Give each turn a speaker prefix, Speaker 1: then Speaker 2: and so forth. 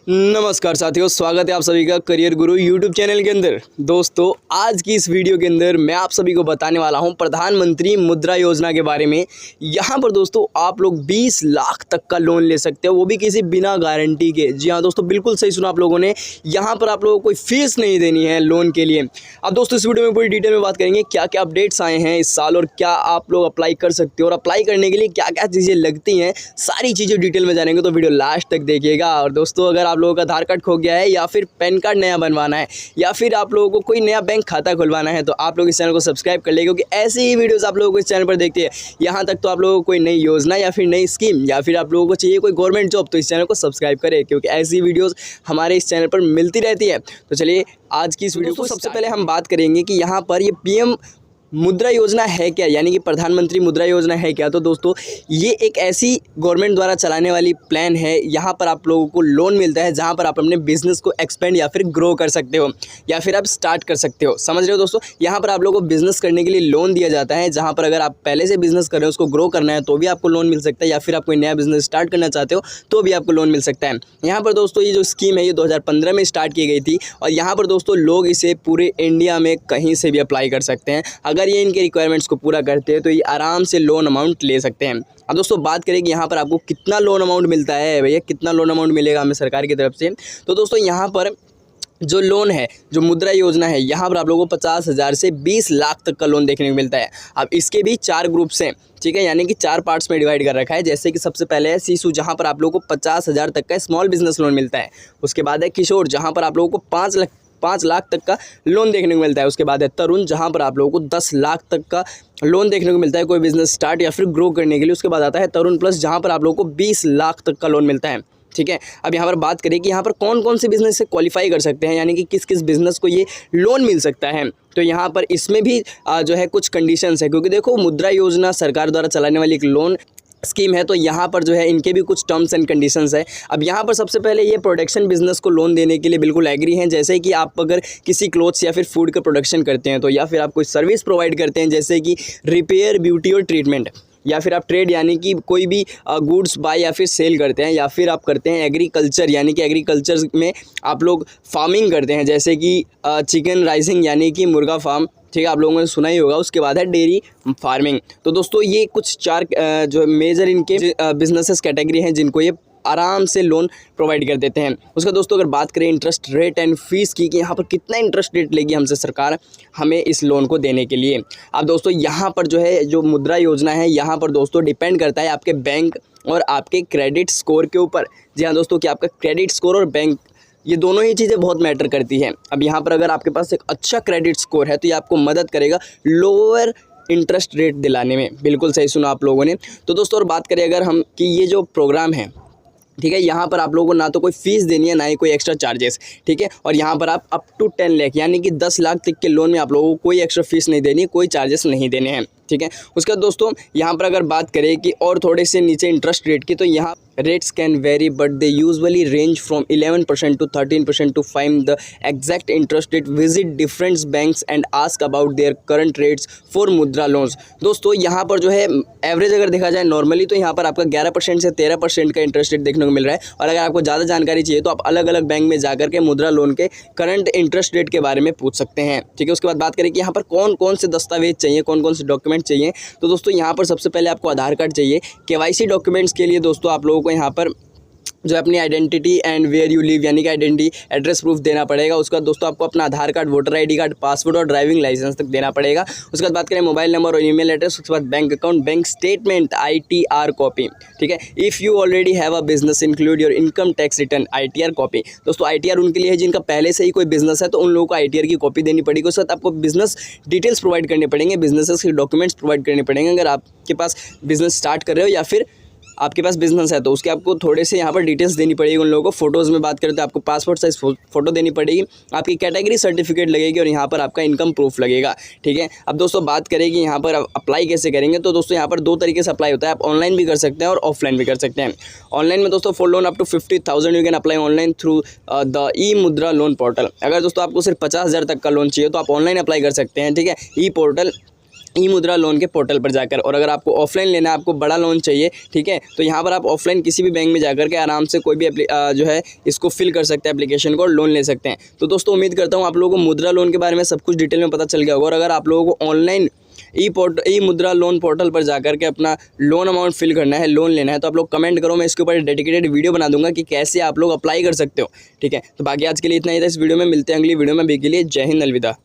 Speaker 1: नमस्कार साथियों, स्वागत है आप सभी का करियर गुरु यूट्यूब चैनल के अंदर। दोस्तों, आज की इस वीडियो के अंदर मैं आप सभी को बताने वाला हूं प्रधानमंत्री मुद्रा योजना के बारे में। यहां पर दोस्तों आप लोग 20 लाख तक का लोन ले सकते हो, वो भी किसी बिना गारंटी के। जी हां दोस्तों, बिल्कुल सही सुना आप लोगों ने। यहां पर आप लोगों को कोई फीस नहीं देनी है लोन के लिए। अब दोस्तों इस वीडियो में पूरी डिटेल में बात करेंगे क्या क्या अपडेट्स आए हैं इस साल और क्या आप लोग अप्लाई कर सकते हो और अप्लाई करने के लिए क्या क्या चीज़ें लगती हैं, सारी चीज़ें डिटेल में जानेंगे। तो वीडियो लास्ट तक देखिएगा। और दोस्तों, अगर आप लोगों का आधार कार्ड खो गया है या फिर पैन कार्ड नया बनवाना है या फिर आप लोगों को कोई नया बैंक खाता खुलवाना है तो आप लोग इस चैनल को सब्सक्राइब कर ले, क्योंकि ऐसी ही वीडियोस आप लोगों को इस चैनल पर देखते हैं। यहाँ तक तो आप लोगों को कोई नई योजना या फिर नई स्कीम या फिर आप लोगों को चाहिए कोई गवर्नमेंट जॉब, तो इस चैनल को सब्सक्राइब करें, क्योंकि ऐसी वीडियोज़ हमारे इस चैनल पर मिलती रहती है। तो चलिए आज की इस वीडियो को सबसे पहले हम बात करेंगे कि यहाँ पर ये पीएम मुद्रा योजना है क्या, यानी कि प्रधानमंत्री मुद्रा योजना है क्या। तो दोस्तों ये एक ऐसी गवर्नमेंट द्वारा चलाने वाली प्लान है। यहाँ पर आप लोगों को लोन मिलता है जहाँ पर आप अपने बिजनेस को एक्सपेंड या फिर ग्रो कर सकते हो या फिर आप स्टार्ट कर सकते हो। समझ रहे हो दोस्तों, यहाँ पर आप लोगों को बिजनेस करने के लिए लोन दिया जाता है, जहाँ पर अगर आप पहले से बिजनेस कर रहे हो उसको ग्रो करना है तो भी आपको लोन मिल सकता है, या फिर आप कोई नया बिजनेस स्टार्ट करना चाहते हो तो भी आपको लोन मिल सकता है। यहाँ पर दोस्तों ये जो स्कीम है ये 2015 में स्टार्ट की गई थी और यहाँ पर दोस्तों लोग इसे पूरे इंडिया में कहीं से भी अप्लाई कर सकते हैं। अगर ये इनके रिक्वायरमेंट्स को पूरा करते हैं तो ये आराम से लोन अमाउंट ले सकते हैं। अब दोस्तों बात करें कि यहाँ पर आपको कितना लोन अमाउंट मिलता है, भैया कितना लोन अमाउंट मिलेगा हमें सरकार की तरफ से। तो दोस्तों यहाँ पर जो लोन है, जो मुद्रा योजना है, यहाँ पर आप लोगों को 50,000 से 20 लाख तक का लोन देखने को मिलता है। अब इसके भी 4 ग्रुप्स हैं, ठीक है, यानी कि 4 पार्ट्स में डिवाइड कर रखा है। जैसे कि सबसे पहले है शिशु, जहाँ पर आप लोगों को 50,000 तक का स्मॉल बिजनेस लोन मिलता है। उसके बाद है किशोर, जहाँ पर आप लोगों को 5 लाख तक का लोन देखने को मिलता है। उसके बाद है तरुण, जहाँ पर आप लोगों को 10 लाख तक का लोन देखने को मिलता है कोई बिजनेस स्टार्ट या फिर ग्रो करने के लिए। उसके बाद आता है तरुण प्लस, जहाँ पर आप लोगों को 20 लाख तक का लोन मिलता है। ठीक है, अब यहाँ पर बात करें कि यहाँ पर कौन कौन से बिजनेस से क्वालिफाई कर सकते हैं, यानी कि किस किस बिजनेस को ये लोन मिल सकता है। तो यहाँ पर इसमें भी जो है कुछ कंडीशंस है, क्योंकि देखो मुद्रा योजना सरकार द्वारा चलाने वाली एक लोन स्कीम है, तो यहाँ पर जो है इनके भी कुछ टर्म्स एंड कंडीशंस है। अब यहाँ पर सबसे पहले ये प्रोडक्शन बिजनेस को लोन देने के लिए बिल्कुल एग्री हैं। जैसे कि आप अगर किसी क्लोथ्स या फिर फूड का प्रोडक्शन करते हैं तो, या फिर आप कोई सर्विस प्रोवाइड करते हैं जैसे कि रिपेयर, ब्यूटी और ट्रीटमेंट, या फिर आप ट्रेड यानी कि कोई भी गुड्स बाय या फिर सेल करते हैं, या फिर आप करते हैं एग्रीकल्चर, यानी कि एग्रीकल्चर में आप लोग फार्मिंग करते हैं जैसे कि चिकन राइजिंग यानी कि मुर्गा फार्म, ठीक है, आप लोगों ने सुना ही होगा। उसके बाद है डेयरी फार्मिंग। तो दोस्तों ये कुछ 4 जो मेजर इनके बिजनेसेस कैटेगरी हैं जिनको ये आराम से लोन प्रोवाइड कर देते हैं। उसका दोस्तों अगर बात करें इंटरेस्ट रेट एंड फीस की, कि यहाँ पर कितना इंटरेस्ट रेट लेगी हमसे सरकार हमें इस लोन को देने के लिए। अब दोस्तों यहाँ पर जो है जो मुद्रा योजना है, यहाँ पर दोस्तों डिपेंड करता है आपके बैंक और आपके क्रेडिट स्कोर के ऊपर। जी हाँ दोस्तों, कि आपका क्रेडिट स्कोर और बैंक, ये दोनों ही चीज़ें बहुत मैटर करती हैं। अब यहाँ पर अगर आपके पास एक अच्छा क्रेडिट स्कोर है तो ये आपको मदद करेगा लोअर इंटरेस्ट रेट दिलाने में। बिल्कुल सही सुना आप लोगों ने। तो दोस्तों और बात करें अगर हम कि ये जो प्रोग्राम है, ठीक है, यहाँ पर आप लोगों को ना तो कोई फीस देनी है ना ही कोई एक्स्ट्रा चार्जेस, ठीक है, और यहाँ पर आप अप टू 10 लाख यानी कि 10 लाख तक के लोन में आप लोगों को कोई एक्स्ट्रा फीस नहीं देनी, कोई चार्जेस नहीं देने हैं, ठीक है। उसके बाद दोस्तों यहाँ पर अगर बात करें कि और थोड़े से नीचे इंटरेस्ट रेट की, तो यहाँ rates can vary but they usually range from 11% to 13% to find the exact interest rate. Visit different banks and ask about their current rates for Mudra loans. दोस्तों यहाँ पर जो है एवरेज अगर देखा जाए नॉर्मली, तो यहाँ पर आपका 11% से 13% का इंटरेस्ट रेट देखने को मिल रहा है। और अगर आपको ज़्यादा जानकारी चाहिए तो आप अलग अलग बैंक में जाकर के मुद्रा लोन के करंट इंटरेस्ट रेट के बारे में पूछ सकते हैं, ठीक है। उसके बाद बात करें कि यहाँ पर कौन कौन से दस्तावेज चाहिए, कौन कौन से डॉक्यूमेंट चाहिए। तो दोस्तों यहाँ पर सबसे पहले आपको आधार कार्ड चाहिए। केवाईसी डॉक्यूमेंट्स के लिए दोस्तों आप लोगों को यहाँ पर जो अपनी identity and where you live यानी कि आइडेंटिटी एड्रेस प्रूफ देना पड़ेगा। उसका दोस्तों आपको अपना Aadhaar card, voter ID card, passport और ड्राइविंग लाइसेंस तक देना पड़ेगा। उसके बाद बात करें मोबाइल नंबर और ईमेल एड्रेस। उसके बाद bank account, bank statement, ITR copy, ठीक है। If you already have a business include your income tax return, ITR copy. दोस्तों ITR उनके लिए है जिनका पहले से ही कोई बिजनेस है, तो उन लोगों को ITR की कॉपी देनी पड़ेगी। उसके साथ आपको बिजनेस डिटेल्स प्रोवाइड करने पड़ेंगे, बिजनेसेस के डॉक्यूमेंट्स प्रोवाइड करने पड़ेंगे। अगर आपके पास बिजनेस स्टार्ट कर रहे हो या फिर आपके पास बिजनेस है तो उसके आपको थोड़े से यहाँ पर डिटेल्स देनी पड़ेगी उन लोगों को। फोटोज़ में बात करें तो आपको पासपोर्ट साइज फ़ोटो देनी पड़ेगी, आपकी कैटेगरी सर्टिफिकेट लगेगी और यहाँ पर आपका इनकम प्रूफ लगेगा, ठीक है। अब दोस्तों बात करें कि यहाँ पर अप्लाई कैसे करेंगे, तो दोस्तों यहाँ पर 2 तरीके से अप्लाई होता है। आप ऑनलाइन भी कर सकते हैं और ऑफलाइन भी कर सकते हैं। ऑनलाइन में दोस्तों for loan up to 50,000 you can apply online through the e Mudra loan portal. अगर दोस्तों आपको सिर्फ 50,000 तक का लोन चाहिए तो आप ऑनलाइन अप्लाई कर सकते हैं, ठीक है। ई पोर्टल ई मुद्रा लोन के पोर्टल पर जाकर। और अगर आपको ऑफलाइन लेना है, आपको बड़ा लोन चाहिए, ठीक है, तो यहाँ पर आप ऑफलाइन किसी भी बैंक में जाकर के आराम से कोई भी जो है इसको फिल कर सकते हैं एप्लीकेशन को और लोन ले सकते हैं। तो दोस्तों उम्मीद करता हूँ आप लोगों को मुद्रा लोन के बारे में सब कुछ डिटेल में पता चल गया होगा। और अगर आप लोगों को ऑनलाइन ई मुद्रा लोन पोर्टल पर जाकर के अपना लोन अमाउंट फिल करना है, लोन लेना है, तो आप लोग कमेंट करो, मैं इसके ऊपर डेडिकेटेड वीडियो बना दूंगा कि कैसे आप लोग अप्लाई कर सकते हो। ठीक है, तो बाकी आज के लिए इतना ही था इस वीडियो में। मिलते हैं अगली वीडियो में। अभी के लिए जय हिंद, अलविदा।